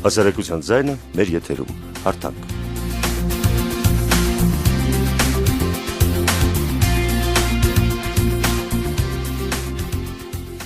Հասարակության ձայնը մեր եթերում, հարթակ։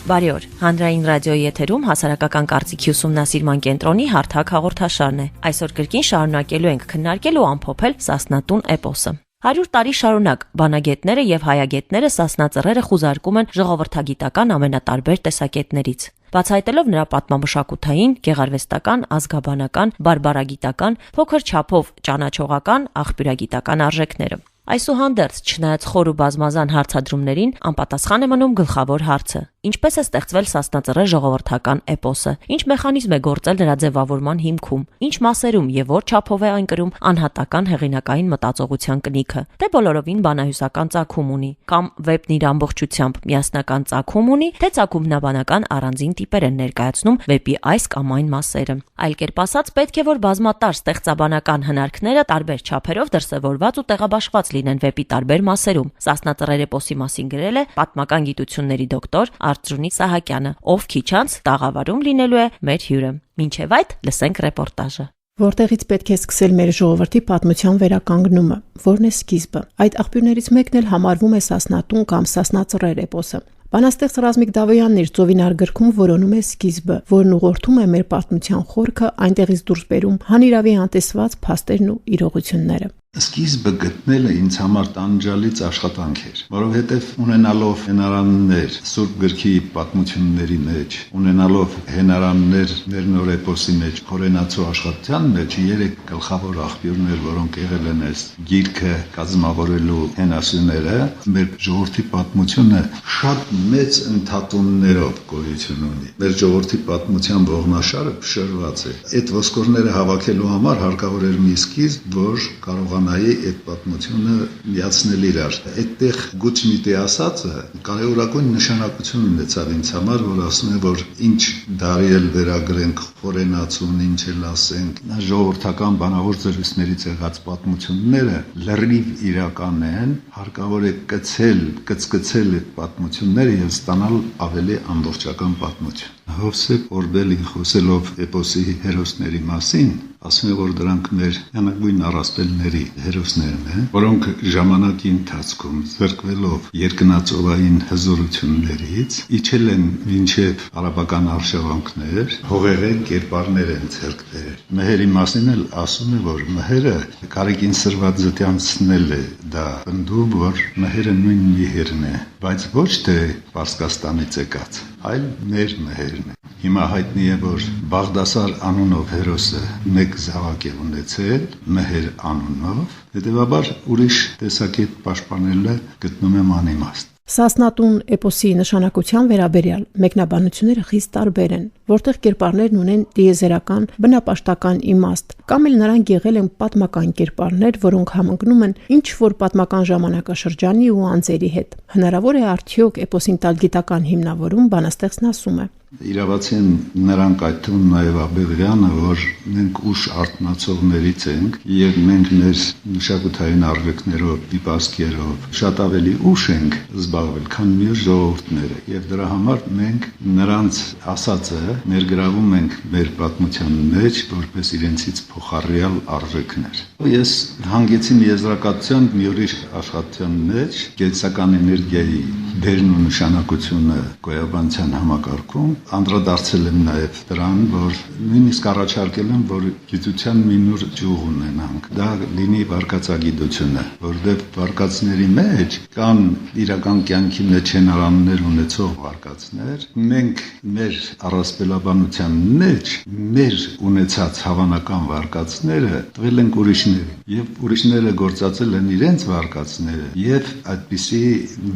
Բարի օր, հանրային ռադիոյի եթերում հասարակական կարծիքի ուսումնասիրման կենտրոնի հարթակ հաղորդաշարն է։ Այսօր կրկին շարունակելու ենք քննարկել ու ամփոփել Սասնատուն էպոսը։ 100 տարի շարունակ բանագետները եւ հայագետները Սասնա ծռերը խուզարկում են ժողովրդագիտական ամենատարբեր տեսակետներից, բացահայտելով նրա պատմամշակութային, գեղարվեստական, ազգաբանական, բարբարագիտական, փոքր չափով ճանաչողական, աղբյուրագիտական արժեքները։ Այսուհանդերձ, չնայած խոր ու բազմազան հարցադրումներին, անպատասխան է մնում գլխավոր հարցը. ինչպես է ստեղծվել Սասնա ծռե ժողովրդական էպոսը, ինչ մեխանիզմ է գործել նրա ձևավորման հիմքում, ինչ մասերում եւ որ չափով է այն կրում անհատական հեղինակային մտածողության կնիքը, թե բոլորովին բանահյուսական ծագում ունի, կամ վեպն իր ամբողջությամբ միասնական ծագում ունի, թե ծագումնաբանական առանձին տիպեր են ներկայացնում վեպի այս կամ այն մասերը։ Այլ կերպ ասած, պետք է որ բազմատար ստեղծաբանական հնարքները տարբեր չափերով դրսևորված ու տեղաբաշխված լինեն վեպի տարբեր մասերում։ Սասնա ծռեր էպոսի մասին գրել է պատմական գիտությունների դոկտոր Արծրունի Սահակյանը, ով քիչ անց տաղավարում լինելու է մեր հյուրը։ Մինչև այդ լսենք ռեպորտաժը։ Որտեղից պետք է սկսել մեր ժողովրդի պատմության վերականգնումը, որն է սկիզբը։ Այդ աղբյուրներից մեկն էլ համարվում է Սասնատուն կամ Սասնա ծռեր էպոսը։ Բանաստեղծ Ռազմիկ Դավոյանն իր Ծովինար գրքում որոնում է սկիզբը, որն ուղղորդում է մեր պատմության խորքը, այնտեղից դուրս բերում հանիրավի անտեսված փաստերն ու իրողությունները։ Սկիզբը գտնելը ինձ համար տանջալից աշխատանք էր, որովհետև ունենալով հենարաններ Սուրբ գրքի պատմությունների մեջ, ունենալով հենարաններ Ներնոր էպոսի մեջ, Խորենացու աշխատության մեջ 3 գլխավոր աղբյուրներ, որոնք եղել են այս գիրքը կազմավորելու հենասյուները, մեր ժողովրդի պատմությունը շատ մեծ ընդհատումներով գոյություն ունի։ Մեր ժողովրդի պատմության ողնաշարը փշրված է։ Այդ ոսկորները հավաքելու համար հարկավոր էր մի սկիզբ, որ կարողանա այդ պատմությունը միացնել իրար։ Այդտեղ Գուչմիտի ասածը կարևորագույն նշանակություն ունեցավ ինձ համար, որ ասում է, որ ինչ դարի էլ վերագրենք Խորենացուն, ինչ էլ ասենք, ժողովրդական բանավոր զրույցներից եղած պատմությունները լրիվ իրական են, հարկավոր է կցկցել այդ պատմությունները եւ ստանալ ավելի ամբողջական պատմություն։ Հովսեփ Օրբելին խոսելով էպոսի հերոսների մասին, ասում է, որ դրանք մեր հնագույն առասպելների հերոսներն են, որոնք ժամանակի ընթացքում զրկվելով երկնածովային հզորություններից իջել են մինչև արաբական արշավանքներ, հողեղեն կերպարներ են ձեռք բերել։ Մհերի մասին էլ ասում է, որ մհերը կարեկին սրված զտյանցնել է դա ընդդում, որ մհերը նույն միհերն է, բայց ոչ թե Պարսկաստանից եկած, այլ մեր մհերն է։ Հիմա հայտնի է, որ Բաղդասար անունով հերոսը մեկ զավակ է ունեցել Մհեր անունով, հետևաբար ուրիշ տեսակետ պաշտպանելը գտնում եմ անիմաստ։ Սասնատուն էպոսի նշանակության վերաբերյալ մեկնաբանությունները խիստ տարբեր են, որտեղ կերպարներն ունեն դիեզերական, բնապաշտական իմաստ, կամ էլ նրանք եղել են պատմական կերպարներ, որոնք համընկնում են ինչ-որ պատմական ժամանակաշրջանի ու անձերի հետ։ Հնարավոր է արդյոք էպոսին տալ գիտական հիմնավորում, բանաստեղծն ասում է։ Իրավացի են նրանք, այդ թվում նաև Աբեղյանը, որ մենք ուշ արթնացողներից ենք եւ մենք մեր մշակութային արժեքներով, դիպասկերով շատ ավելի ուշ ենք զբաղվել, քան մյուս ժողովուրդները եւ դրա համար մենք նրանց ասածը ներգրավում ենք մեր պատմության մեջ որպես իրենցից փոխառյալ արժեքներ։ Ես հանգեցի եզրակացության մի ուրիշ աշխատության մեջ գեղեցկական էներգիայի դերն ու նշանակությունը գոյաբանության համակարգում անդրադարձել եմ նաև դրան, որ նույնիսկ առաջարկել եմ, որ գիտության մի նոր ճյուղ ունենանք։ Դա լինի վարկածագիտությունը, որովհետև վարկածների մեջ կան իրական կյանքի մեջ հնարաններ ունեցող վարկածներ։ Մենք մեր առասպելաբանության մեջ մեր ունեցած հավանական վարկածները տվել ենք ուրիշներին, եւ ուրիշները գործածել են իրենց վարկածները, եւ այդպիսի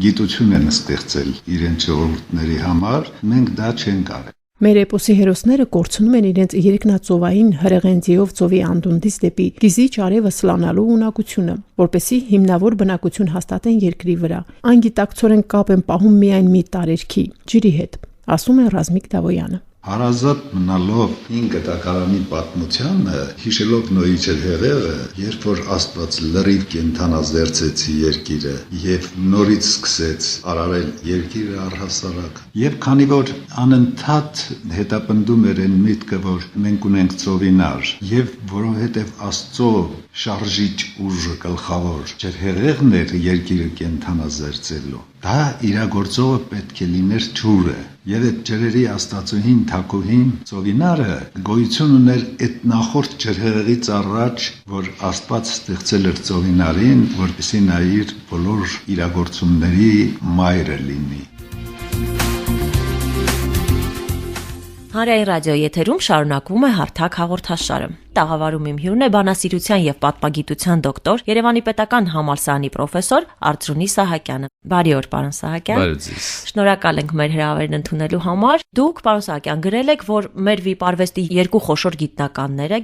գիտություն են ստեղծել իրենց ժողովուրդների համար, մենք դա չենք արել։ Մեր էպոսի հերոսները կորցնում են իրենց երկնածովային հրեղենձիով ծովի անդունդից դեպի գիզիչ արևը սլանալու ունակությունը, որպեսզի հիմնավոր բնակություն հաստատեն երկրի վրա։ Անգիտակցորեն կապ են պահում միայն մի տարերքի ջրի հետ, ասում է Ռազմիկ Դավոյանը։ Հարազատ մնալով 5 տակարանի պատմությանը, հիշելով Նոյի ջրհեղեղը, երբ որ Աստված լրիվ կենդանազերծեցի երկիրը եւ նորից սկսեց արարել երկիրը առհասարակ, եւ քանի որ անընդհատ հետապնդում էր այն միտքը, որ մենք ունենք ծովինար, եւ որովհետեւ Աստծո շարժիչ ուժը գլխավոր ջրհեղեղն էր երկիրը կենդանազերծելու, դա իրագործողը պետք է լիներ ջուրը, եւ այդ ջրերի աստվածուհին թակուհին ծովինարը գոյություն ուներ այդ նախորդ ջրհեղեղից առաջ, որ Աստված ստեղծել էր ծովինարին, որպեսզի նա իր բոլոր իրագործումների մայրը լինի։ Հանրային ռադիոյի եթերում շարունակվում է հարթակ հաղորդաշարը։ Տաղավարում իմ հյուրն է բանասիրության եւ պատմագիտության դոկտոր, Երևանի պետական համալսարանի պրոֆեսոր Արծրունի Սահակյանը։ Բարի օր, պարոն Սահակյան։ Բարի ձեզ։ Շնորհակալ ենք մեր հրավերն ընդունելու համար։ Դուք, պարոն Սահակյան, գրել եք, որ մեր վիպարվեստի երկու խոշոր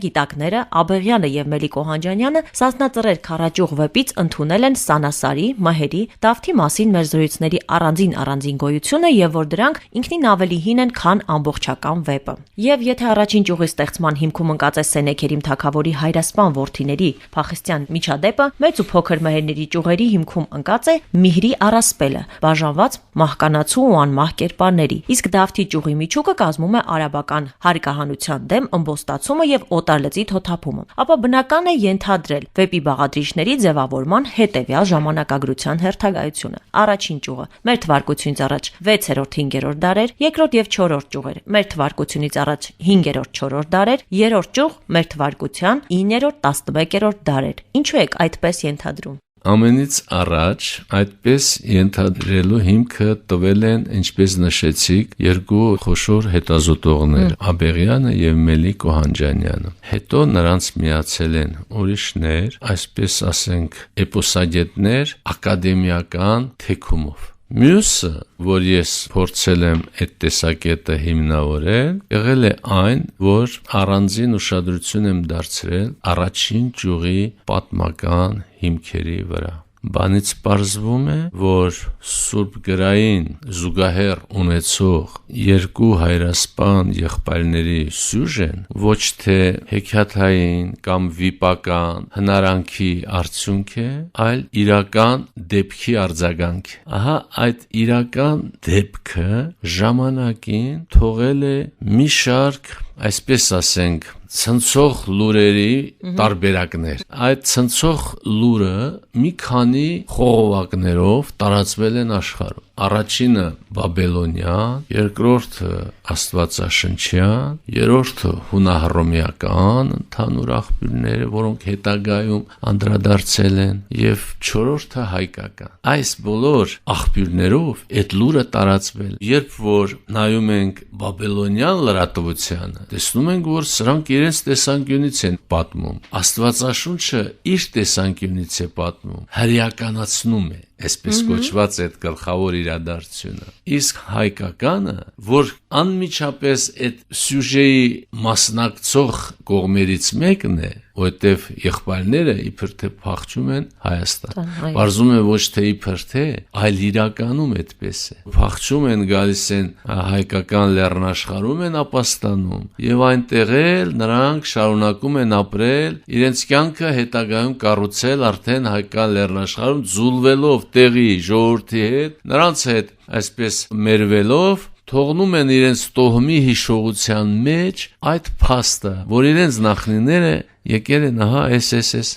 գիտակները Աբեղյանը եւ Մելիք Օհանջանյանը Սասնածռեր քառաճյուղ վեպից ընդունել են Սանասարի, Մահերի, Դավթի մասին մեր զրույցների առանձին գոյությունը եւ որ դրանք ինքնին ավելի հին են, քան ամբողջական վեպը։ Եվ եթե առաջին ճյուղի ստեղծման հիմքում ընկած է Սենեքերիմ թագավորի հայրասպան որդիների Փախստյան միջադեպը, մեծ ու փոքր մահերների ճյուղերի հիմքում ընկած է Միհրի առասպելը, բաժանված մահկանացու ու անմահ կերպարների, իսկ Դավթի ճյուղի միջուկը կազմում է արաբական հարկահանության դեմ ըմբոստացումը եւ օտարլծի թոթափումը։ Ապա բնական է ենթադրել վեպի բաղադրիչների ձևավորման հետեւյալ ժամանակագրության հերթագայությունը։ Առաջին ճյուղը մեր թվարկությունից առաջ 6-րդ-5-րդ դարեր, երկրորդ եւ 4-րդ ճյուղեր մեր թվարկությունից առաջ 5-րդ-4-րդ դարեր, երրորդ ճյուղ մեր թվարկության 9-րդ-11-րդ դարեր։ Ինչու եք այդպես ենթադրում։ Ամենից առաջ այդպես ենթադրելու հիմքը տվել են, ինչպես նշեցիք, երկու խոշոր հետազոտողներ՝ Աբեղյանը եւ Մելիք Օհանջանյանը։ Հետո նրանց միացել են ուրիշներ, այսպես ասենք, էպոսագետներ ակադեմիական թեքումով։ Մյուսը, որ ես փորձել եմ այդ տեսակետը հիմնավորել, եղել է այն, որ առանձին ուշադրություն եմ դարձրել առաջին ճյուղի պատմական հիմքերի վրա։ Բանից պարզվում է, որ Սուրբ գրային զուգահեռ ունեցող երկու հայրասպան եղբայրների սյուժեն ոչ թե հեքիաթային կամ վիպական հնարանքի արդյունք է, այլ իրական դեպքի արձագանք է։ Ահա այդ իրական դեպքը ժամանակին թողել է մի շարք, այսպես ասենք, ցնցող լուրերի տարբերակներ։ Այդ ցնցող լուրը մի քանի խողովակներով տարածվել են աշխարհում։ Առաջինը բաբելոնյան, երկրորդը աստվածաշնչյան, երրորդը հունահռոմեական ընդհանուր աղբյուրները, որոնք հետագայում անդրադարձել են, եւ չորրորդը հայկական։ Այս բոլոր աղբյուրներով այդ լուրը տարածվել։ Երբ որ նայում ենք բաբելոնյան լրատվությանը, տեսնում ենք, որ սրանք իրենց տեսանկյունից են պատմում։ Աստվածաշունչը իր տեսանկյունից է պատմում, հրեականացնում է այսպես կոչված այդ գլխավոր իրադարձությունը։ Իսկ հայկականը, որ անմիջապես այդ սյուժեի մասնակցող կողմերից մեկն է, որտեվ եղբայրները իբր թե փախչում են Հայաստան։ Բարձում է ոչ թե իբր թե, այլ իրականում այդպես է։ Փախչում են, գալիս են հայկական լեռնաշխարհում են ապաստանում եւ այնտեղ էլ նրանք շարունակում են ապրել, իրենց կյանքը հետագայում կառուցել արդեն հայկական լեռնաշխարհում ձուլվելով տեղի ժողովրդի հետ, նրանց հետ այսպես մերվելով թողնում են իրենց տոհմի հիշողության մեջ այդ փաստը, որ իրենց նախնիները եկել են ահա այս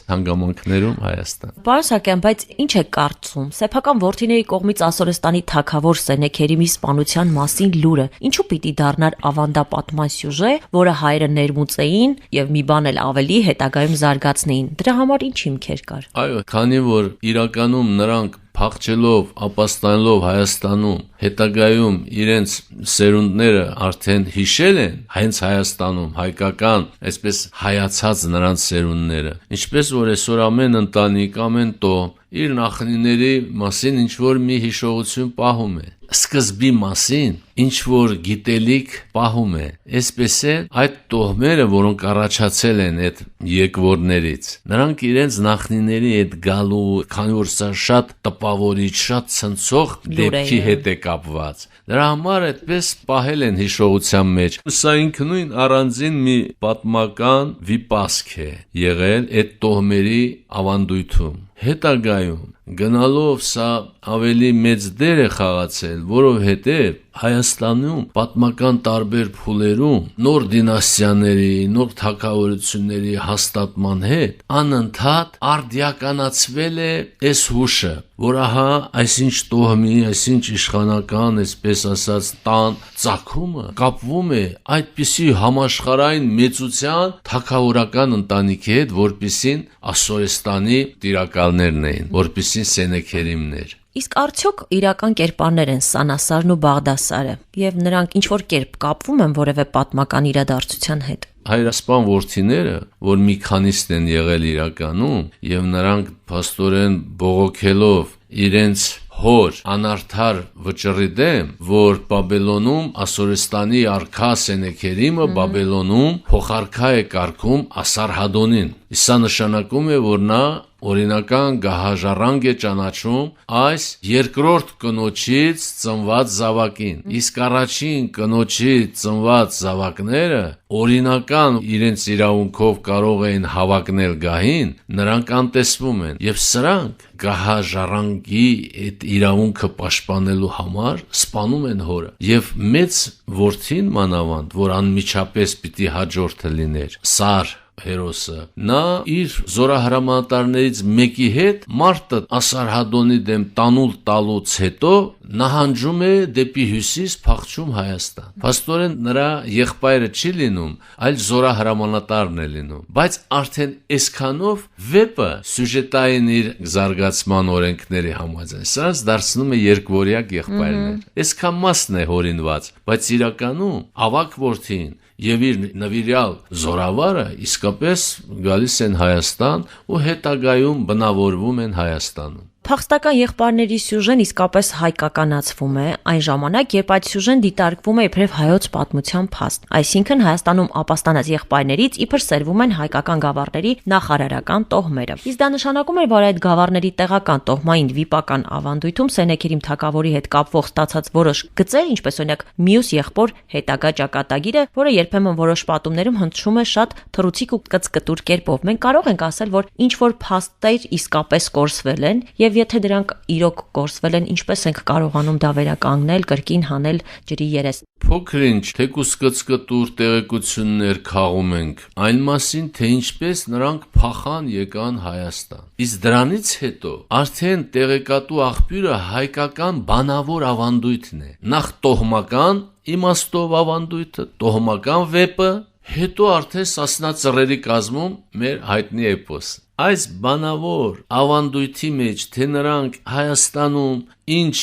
հանգամանքներում Հայաստան։ Պարոն Սահակյան, բայց ինչ է կարծում սեփական որդիների կողմից Ասորստանի թագավոր Սենեքերիմի սպանության մասին լուրը ինչու պիտի դառնար ավանդապատման սյուժե, որը հայերը ներմուծեին եւ մի բան էլ ավելի հետագայում զարգացնեին։ Դրա համար ինչ հիմքեր կար։ Այո, քանի որ իրականում նրանք փախչելով, ապաստանելով Հայաստանում, հետագայում իրենց սերունդները արդեն հիշել են հենց Հայաստանում հայկական, այսպես հայացած նրանց սերունդները, ինչպես որ այսօր ամեն ընտանիք, ամեն տոհ իր նախնիների մասին ինչ որ մի հիշողություն պահում է։ սկզբի մասին ինչ որ գիտելիք պահում է, այսպես է այդ տոհմերը, որոնք առաջացել են այդ եկվորներից, նրանք իրենց նախնիների հետ գալու, քանի որ սա շատ տպավորիչ, շատ ցնցող դեպքի հետ է կապված, դրա համար այդպես պահել են հիշողության մեջ։ Սա ինքնույն առանձին մի պատմական վիպասք է եղել այդ տոհմերի ավանդույթում։ Հետագայում գնալով սա ավելի մեծ դեր է խաղացել, որովհետև Հայաստանում պատմական տարբեր փուլերում նոր դինաստիաների, նոր թագավորությունների հաստատման հետ անընդհատ արդիականացվել է այս հուշը, որ ահա այսինչ տոհմի, այսինչ իշխանական, այսպես ասած, տան ծագումը կապվում է այդպիսի համաշխարհային մեծության թագավորական ընտանիքի հետ, որպիսին Ասորեստանի տիրակալներն էին, որպիսին Սենեքերիմներ։ Իսկ արդյոք իրական կերպարներ են Սանասարն ու Բաղդասարը, եւ նրանք ինչ որ կերպ կապվում են որևէ պատմական իրադարձության հետ։ Հայրասպան որդիները, որ մի քանիստ են եղել իրականում, եւ նրանք փաստորեն բողոքելով իրենց հոր անարդար վճռի դեմ, որ Բաբելոնում Ասորեստանի արքա Սենեքերիմը Բաբելոնում փոխարքա է կարգում Ասարհադոնին։ Սա նշանակում է, որ նա օրինական գահաժառանգ է ճանաչում այս երկրորդ կնոջից ծնված զավակին, իսկ առաջին կնոջից ծնված զավակները օրինական իրենց իրավունքով կարող էին հավակնել գահին, նրանք անտեսվում են, եւ սրանք գահաժառանգի այդ իրավունքը պաշտպանելու համար սպանում են հորը, եւ մեծ որդին մանավանդ, որ անմիջապես պիտի հաջորդը լիներ, Սար հերոսը, նա իր զորահրամանատարներից մեկի հետ մարտը Ասարհադոնի դեմ տանուլ տալուց հետո նահանջում է դեպի հյուսիս, փախչում Հայաստան։ Փաստորեն նրա եղբայրը չի լինում, այլ զորահրամանատարն է լինում, բայց արդեն այսքանով վեպը սյուժետային իր զարգացման օրենքների համաձայն սրանց դարձնում է երկվորյակ եղբայրներ։ Այսքան մասն է հորինված, բայց իրականում ավակ որդին եւ իր նվիրյալ զորավարը իսկապես գալիս են Հայաստան ու հետագայում բնավորվում են Հայաստանում։ Փախստական եղբայրների սյուժեն իսկապես հայկականացվում է այն ժամանակ, երբ այդ սյուժեն դիտարկվում է իբրև հայոց պատմության փաստ, այսինքն Հայաստանում ապաստանած եղբայրներից իբր սերվում են հայկական գավառների նախարարական տոհմերը։ Իսկ դա նշանակում է, որ այդ գավառների տեղական տոհմային վիպական ավանդույթում Սենեքերիմ թագավորի հետ կապվող ստացած որոշ գծեր, ինչպես օրինակ մյուս եղբոր հետագա ճակատագիրը, որը երբեմն որոշ պատումներում հնչում է շատ թռուցիկ ու կծկտուր կերպով, մենք կարող ենք ասել, որ ինչ որ փաստեր իսկապես կորսվել են եւ եթե դրանք իրոք կորսվել են, ինչպես ենք կարողանում դա վերականգնել, կրկին հանել ջրի երես։ Փոքրինչ թեկուս կծկտուր տեղեկություններ քաղում ենք այն մասին, թե ինչպես նրանք փախան եկան Հայաստան։ Իսկ դրանից հետո արդեն տեղեկատու աղբյուրը հայկական բանավոր ավանդույթն է։ Նախ տոհմական իմաստով ավանդույթը, տոհմական վեպը, հետո արդեն Սասնա ծռերի կազմում մեր հայտնի էպոսը։ Այս բանավոր ավանդույթի մեջ, թե նրանք Հայաստանում ինչ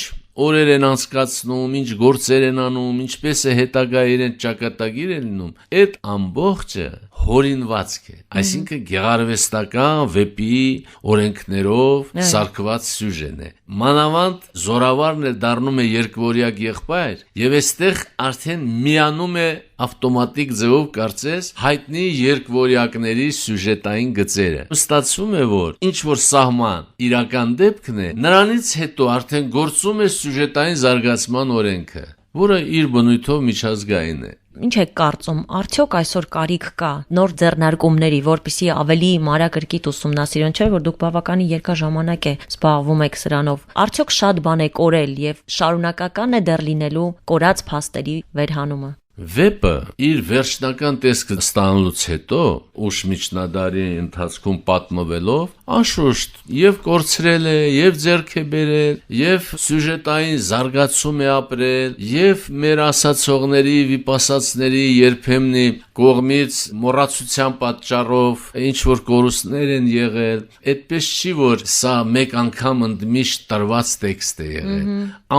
օրեր են անցկացնում, ինչ գործեր են անում, ինչպես է հետագա իրենց ճակատագիր է լինում, այդ ամբողջը հորինվածք է, այսինքն գեղարվեստական վեպի օրենքներով սարքված սյուժեն է։ Մանավանդ զորավարն էլ դառնում է երկվորյակ եղբայր, եւ այստեղ արդեն միանում է ավտոմատիկ ձևով կարծես հայտնի երկվորյակների սյուժետային գծերը։ Ստացվում է, որ ինչ որ սահման իրական դեպքն է, նրանից հետո արդեն գործում է սյուժետային զարգացման օրենքը, որը իր բնույթով միջազգային է։ Ինչ եք կարծում, արդյոք այսօր կարիք կա նոր ձեռնարկումների, որպեսզի ավելի մանրակրկիտ ուսումնասիրեն, չէ՞ որ դուք բավականին երկար ժամանակ է զբաղվում եք սրանով։ Արդյոք շատ բան է կորել եւ շարունակական է դեռ լինելու կորած փաստերի վերհանումը։ Վեպը իր վերջնական տեսքը ստանալուց հետո ուշ միջնադարի ընթացքում պատմվելով անշուշտ եւ կորցրել է, եւ ձեռք է բերել, եւ սյուժետային զարգացում է ապրել, եւ մեր ասացողների, վիպասացների երբեմնի կողմից մոռացության պատճառով ինչ որ կորուստներ են եղել, այդպես չի որ սա մեկ անգամ ընդմիշտ տրված տեքստ է եղել։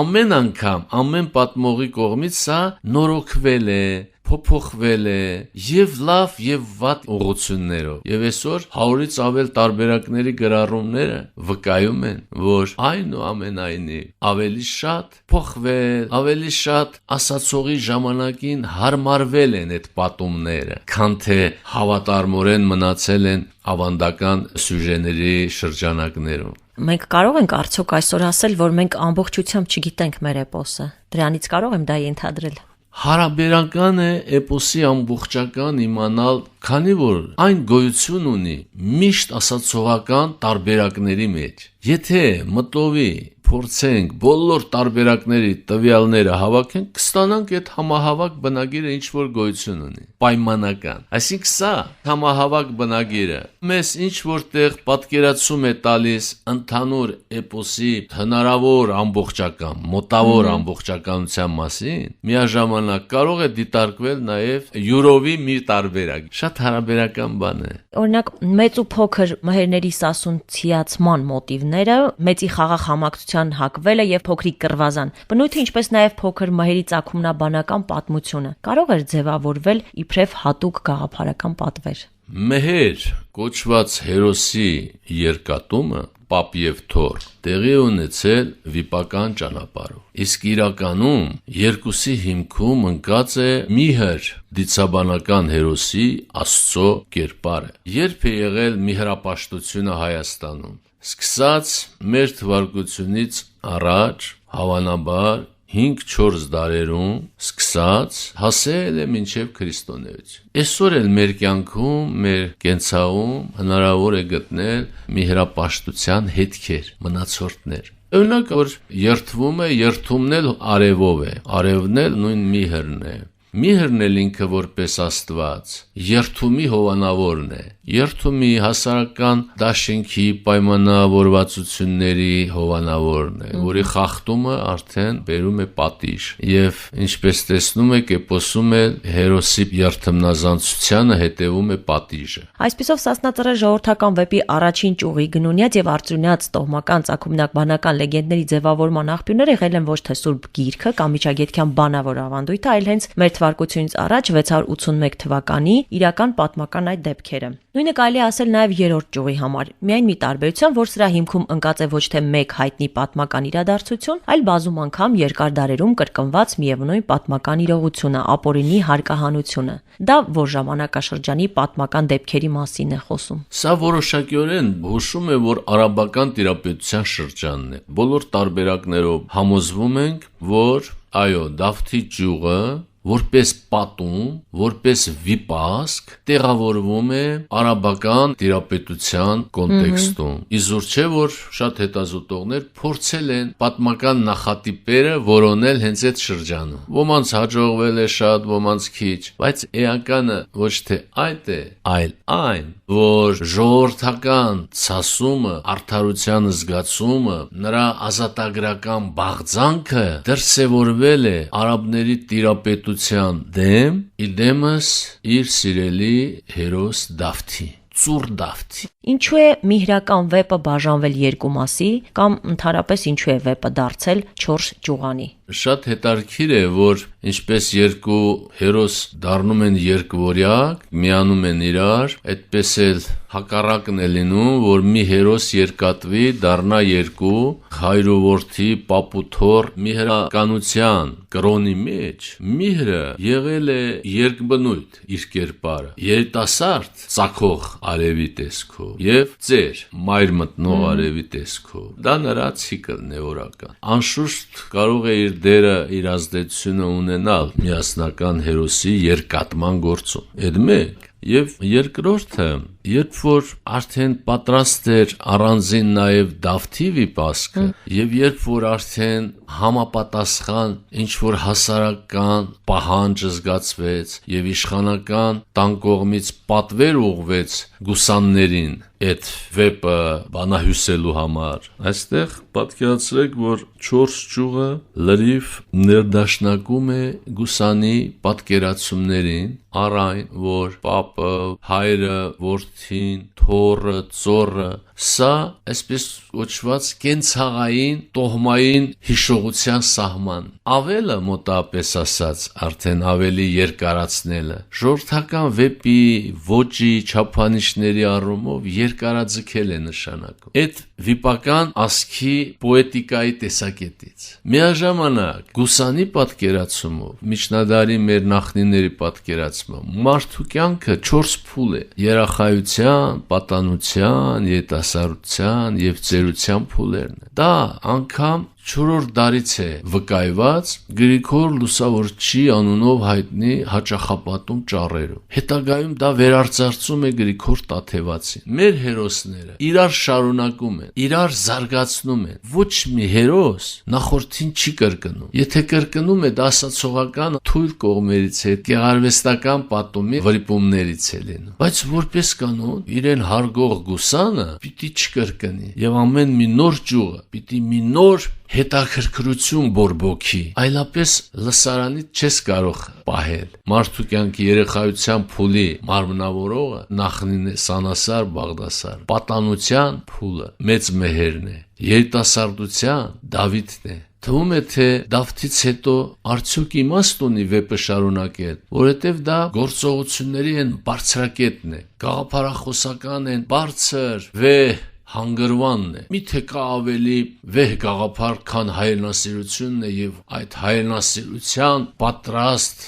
Ամեն անգամ, ամեն պատմողի կողմից սա նորոգվել է, փոփոխվել է եւ լավ եւ վատ ուղղություններով։ Եվ այսօր 100-ից ավել տարբերակների գրառումները վկայում են, որ այնուամենայնիվ ավելի շատ փոխվել, ավելի շատ ասացողի ժամանակին հարմարվել են այդ պատումները, քան թե հավատարմորեն մնացել են ավանդական սյուժեների շրջանակներում։ Մենք կարող ենք արդյոք այսօր ասել, որ մենք ամբողջությամբ չգիտենք մեր էպոսը։ Դրանից կարող եմ դա ենթադրել։ Հարաբերական է էպոսի ամբողջական իմանալ, քանի որ այն գոյություն ունի միշտ ասացողական տարբերակների մեջ։ Եթե մտովի փորձենք բոլոր տարբերակների տվյալները հավաքենք, կստանանք այդ համահավաք բնագիրը ինչ որ գոյություն ունի, պայմանական։ Այսինքն սա համահավաք բնագիրը մեզ ինչ որտեղ պատկերացում է տալիս ընդհանուր էպոսի հնարավոր ամբողջական, մոտավոր ամբողջականության մասին, միաժամանակ կարող է դիտարկվել նաև յուրովի մի տարբերակ։ Շատ հարաբերական բան է։ Օրինակ, մեծ ու փոքր մհերների սասունցիացման մոտիվները, մեծի խաղաղ համակցության հակվելը եւ փոքրիկ կռվազան, բնույթը ինչպես նաեւ փոքր մհերի ծագումնաբանական պատմությունը կարող էր ձևավորվել իբրև հատուկ գաղափարական պատվեր։ Մեհեր կոչված հերոսի երկատումը պապ եւ թոր տեղի ունեցել վիպական ճանապարհով։ Իսկ իրականում երկուսի հիմքում ընկած է միհր դիցաբանական հերոսի Աստծո կերպարը։ Երբ է եղել միհրապաշտությունը Հայաստանում։ Սկսած մեր թվարկությունից առաջ, հավանաբար 5-4 դարերում սկսած հասել է մինչև քրիստոնեություն։ Այսօր էլ մեր կյանքում, մեր կենցաղում հնարավոր է գտնել միհրապաշտության հետքեր, մնացորդներ։ Օրինակ, որ երթվում է, երթումն էլ արևով է, արևն էլ նույն միհրն է։ Միհրն էլ ինքը որպես Աստված, երթումի հովանավորն է, երթումի հասարակական դաշինքի պայմանավորվածությունների հովանավորն է, որի խախտումը արդեն բերում է պատիժ, եւ ինչպես տեսնում եք, էպոսում է հերոսի երթմնազանցությանը հետևում է պատիժը։ Այսպիսով Սասնածռը ժողովրդական վեպի առաջին ճյուղի գնունյաց եւ արծյունյաց տոհմական ծագումնաբանական լեգենդների ձևավորման աղբյուրներ եղել են ոչ թե Սուրբ Գիրքը կամ միջագետքյան բանավոր ավանդույթը, այլ հենց մեր թվարկությունից առաջ 681 թվականի իրական պատմական այդ դեպքերը։ Նույնը կարելի ասել նաև երրորդ ճյուղի համար, միայն մի տարբերությամբ, որ սրա հիմքում ընկած է ոչ թե մեկ հայտնի պատմական իրադարձություն, այլ բազում անգամ երկար դարերում կրկնված միևնույն պատմական իրողությունը, ապօրինի հարկահանությունը։ Դա որ ժամանակաշրջանի պատմական դեպքերի մասին է խոսում։ Սա որոշակիորեն հուշում է, որ արաբական տիրապետության շրջանն է։ Բոլոր տարբերակներով համոզվում ենք, որ այո, Դավթի ճյուղը որպես պատում, որպես վիպասկ տեղավորվում է արաբական տիրապետության կոնտեքստում։ Իզուր չէ, որ շատ հետազոտողներ փորձել են պատմական նախատիպերը որոնել հենց այդ շրջանում։ Ոմանց հաջողվել է շատ, ոմանց քիչ, բայց էականը ոչ թե այդ է, այլ այն, որ ժողովրդական ցասումը, արդարության զգացումը, նրա ազատագրական բաղձանքը դրսևորվել է արաբների տիրապետության դեմ, իդեմս իր սիրելի հերոս Դավթի, ծուռ Դավթի։ Ինչու է միհրական վեպը բաժանվել երկու մասի կամ ընդհանրապես ինչու է վեպը դարձել 4 ճյուղանի։ Շատ հետաքրքիր է, որ ինչպես երկու հերոս դառնում են երկվորյակ, միանում են իրար, այդպես էլ հակառակն է լինում, որ մի հերոս երկատվի, դառնա երկու, հայր ու որդի, պապ ու թոռ միհրականության կրոնի մեջ միհրը եղել է երկբնույթ իր կերպարը, երիտասարդ ծագող արևի տեսքով եւ ծեր մայր մտնող արևի տեսքով։ Դա նրա ցիկլն է օրական։ Անշուշտ կարող է իր դերը, իր ազդեցությունը ունենալ միասնական հերոսի երկատման գործում։ Այդ մեկ եւ երկրորդը, երբ որ արդեն պատրաստ էր առանձին նաեւ Դավթի վիպասկը եւ երբ որ արդեն համապատասխան ինչ որ հասարակական պահանջ զգացվեց եւ իշխանական տան կողմից պատվեր ուղղվեց գուսաններին այդ վեպը բանահյուսելու համար, այստեղ պատկերացրեք, որ 4 ճյուղը լրիվ ներդաշնակում է գուսանի պատկերացումներին, առ այն, որ պապը, հայրը, որդին նախորդին, թորը, ծորը, սա այսպես կոչված կենցաղային, տոհմային հիշողության սահման։ Ավելը մոտապես ասած, արդեն ավելի երկարացնելը, ժողովրդական վեպի ոճի չափանիշների առումով երկարաձգել է նշանակում։ Այդ վիպական ասքի պոետիկայի տեսակետից։ Միաժամանակ Գուսանի պատկերացումով, միջնադարի մեր նախնիների պատկերացմամբ, մարդու կյանքը 4 փուլ է՝ երախայության, պատանության, երիտասարդության եւ ծերության փուլերն են։ Դա անգամ 4-րդ դարից է վկայված Գրիգոր Լուսավորչի անունով հայտնի հաճախապատում ճառերում։ Հետագայում դա վերարծարծում է Գրիգոր Տաթևացին։ Մեր հերոսները իրար շարունակում են, իրար զարգացնում են։ Ոչ մի հերոս նախորդին չի կրկնում։ Եթե կրկնում է, դա ասացողական թույլ կողմերից է, գեղարվեստական պատումի վրիպումներից է լինում։ Բայց որպես կանոն, իրեն հարգող Գուսանը պիտի չկրկնի եւ ամեն մի նոր ճյուղը պիտի մի նոր հետաքրքրություն բորբոքի, այլապես լսարանից չես կարող պահել։ Մարդու կյանքի երեխայության փուլի մարմնավորողը նախնին է Սանասար Բաղդասար, պատանության փուլը մեծ մեհերն է, երիտասարդության Դավիթն է։ Թվում է, թե Դավթից հետո արդյոք իմաստ ունի վեպը շարունակել, որովհետև դա գործողությունների են բարձրակետն է, գաղափարախոսական են բարձր վեհ հանգրվանն է։ Միթե կա ավելի վեհ գաղափար, քան հայրենասիրությունն է եւ այդ հայրենասիրության պատրաստ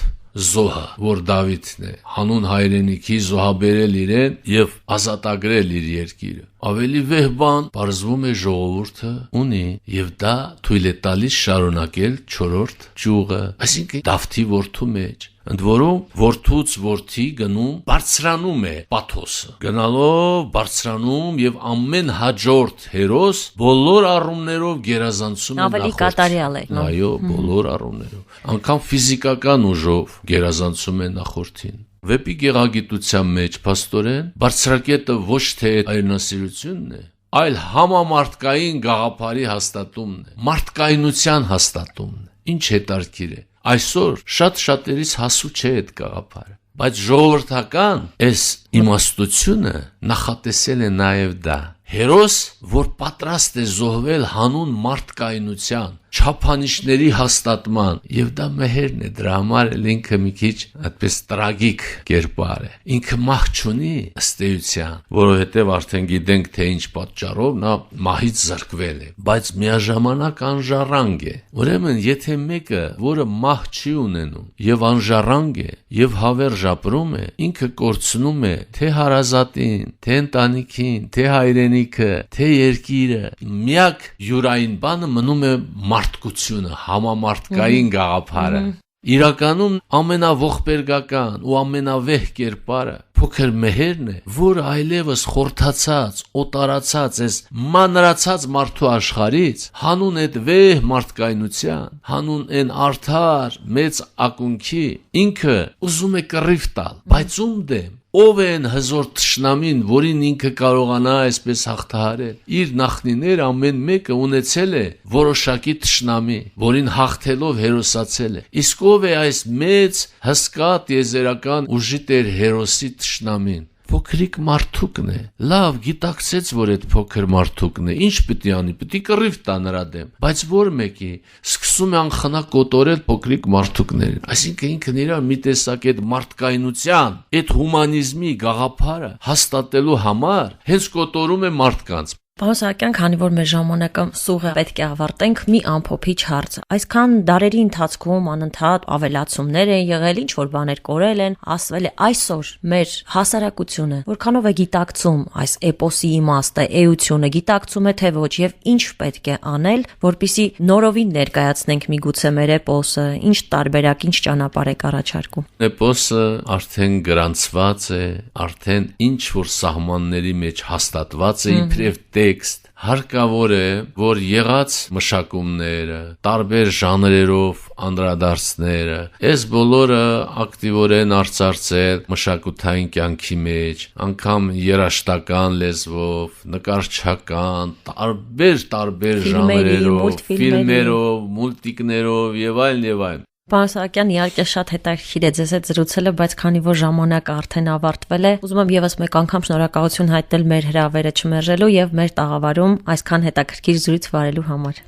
զոհը, որ Դավիթն է, հանուն հայրենիքի զոհաբերել իրեն եւ ազատագրել իր երկիրը։ Ավելի վեհ բան բարձվում է ժողովուրդը ունի եւ դա թույլ է տալիս շարունակել 4-րդ ճյուղը, այսինքն Դավթի որդու մեջ։ Ընդ որում որդուց որդի գնում բարձրանում է պաթոսը, գնալով բարձրանում եւ ամեն հաջորդ հերոս բոլոր առումներով գերազանցում է ավելի կատարյալ է։ Այո, բոլոր առումներով, անգամ ֆիզիկական ուժով գերազանցում է նախորդին։ Վեպի գեղագիտության մեջ փաստորեն բարձրակետը ոչ թե այրնասիրությունն է, այլ համամարտկային գաղափարի հաստատումն է, մարդկայնության հաստատումն է։ Ինչ հետարքիր է։ Այսօր շատ-շատերից հասու չէ այդ գաղափարը, բայց ժողովրդական այս իմաստությունը նախատեսել է նաև դա։ Հերոս, որ պատրաստ է զոհվել հանուն մարդկայնության, չափանիշների հաստատման, եւ դա մեհերն է, դրա համար էլ ինքը մի քիչ այդպես տրագիկ կերպար է։ Ինքը մահ չունի ըստ էության, որովհետեւ արդեն գիտենք, թե ինչ պատճառով նա մահից զրկվել է, բայց միաժամանակ անժառանգ է։ Ուրեմն, եթե մեկը, որը մահ չի ունենում եւ անժառանգ է եւ հավերժ ապրում է, ինքը կորցնում է թե հարազատին, թե ընտանիքին, թե հայրենիքը, թե երկիրը։ Միակ յուրային բանը մնում է մարդկությունը, համամարտկային գաղափարը։ Իրականում ամենաողբերգական ու ամենավեհ կերպարը փոքր մեհերն է, որը այլևս խորթացած, օտարացած այս մանրացած մարդու աշխարից, հանուն այդ վեհ մարդկայնության, հանուն այն արդար մեծ ակունքի, ինքը ուզում է կռիվ տալ, բայց ում դեմ։ Ով է այն հզոր թշնամին, որին ինքը կարողանա այսպես հաղթահարել։ Իր նախնիներ ամեն մեկը ունեցել է որոշակի թշնամի, որին հաղթելով հերոսացել է։ Իսկ ով է այս մեծ հսկա տիեզերական ուժի տեր հերոսի թշնամին։ Փոքրիկ մարդուկն է։ Լավ, գիտակցեց, որ այդ փոքր մարդուկն է։ Ինչ պիտի անի։ Պիտի կռիվ տա նրա դեմ։ Բայց որ մեկի սկսում է անխնա կոտորել փոքրիկ մարդուկներին։ Այսինքն ինքն իրար մի տեսակ այդ մարդկայնության, այդ հումանիզմի գաղափարը հաստատելու համար հենց կոտորում է մարդկանց։ Պարոն Սահակյան, քանի որ մեր ժամանակը սուղ է, պետք է ավարտենք մի ամփոփիչ հարց։ Այսքան դարերի ընթացքում անընդհատ ավելացումներ են եղել, ինչ որ բաներ կորել են, ասվել է այսօր մեր հասարակությունը որքանով է գիտակցում այս էպոսի իմաստը, էությունը, գիտակցում է թե ոչ եւ ինչ պետք է անել, որպիսի նորովին ներկայացնենք միգուցե մեր էպոսը, ինչ տարբերակ, ինչ ճանապարհ եք առաջարկում։ Էպոսը արդեն գրանցված է, արդեն ինչ որ սահմանների մեջ հաստատված է իբրև տեքստ, հարկավոր է, որ եղած մշակումները, տարբեր ժանրերով անդրադարձները, այս բոլորը ակտիվորեն արծարծել մշակութային կյանքի մեջ, անգամ երաժշտական լեզվով, նկարչական, տարբեր ժանրերով, ֆիլմերով, մուլտիկներով եւ այլն եւ այլն։ Պարոն Սահակյան, իհարկե շատ հետաքրքիր է ձեզ հետ զրուցելը, բայց քանի որ ժամանակը արդեն ավարտվել է, ուզում եմ եւս մեկ անգամ շնորհակալություն հայտնել մեր հրավերը չմերժելու եւ մեր տաղավարում այսքան հետաքրքիր զրույց վարելու համար։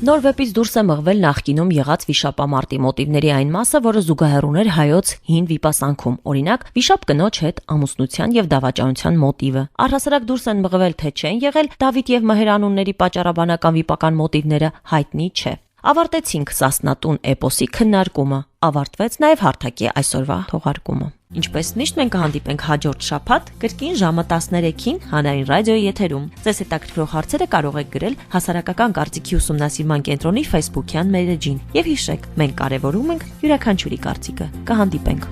Նոր վեպից դուրս է մղվել նախկինում եղած վիշապամարտի մոտիվների այն մասը, որը զուգահեռուն էր հայոց հին վիպասանքում, օրինակ վիշապ կնոջ հետ ամուսնության եւ դավաճանության մոտիվը։ Առհասարակ դուրս են մղվել թե չեն եղել Դավիթ եւ Մհեր անունների պատճառաբանական վիպական մոտիվները հայտնի չէ։ Ավարտեցինք Սասնատուն էպոսի քննարկումը, ավարտվեց նաև հարթակի այսօրվա թողարկումը։ Ինչպես միշտ մենք կհանդիպենք հաջորդ շաբաթ կրկին ժամը 13-ին Հանրային ռադիոյի եթերում։ Ձեզ հետաքրքրող հարցերը կարող եք գրել Հասարակական կարծիքի ուսումնասիրման կենտրոնի Facebook-յան մեջին։ Եվ հիշեք, մենք կարևորում ենք յուրաքանչյուրի կարծիքը։ Կհանդիպենք։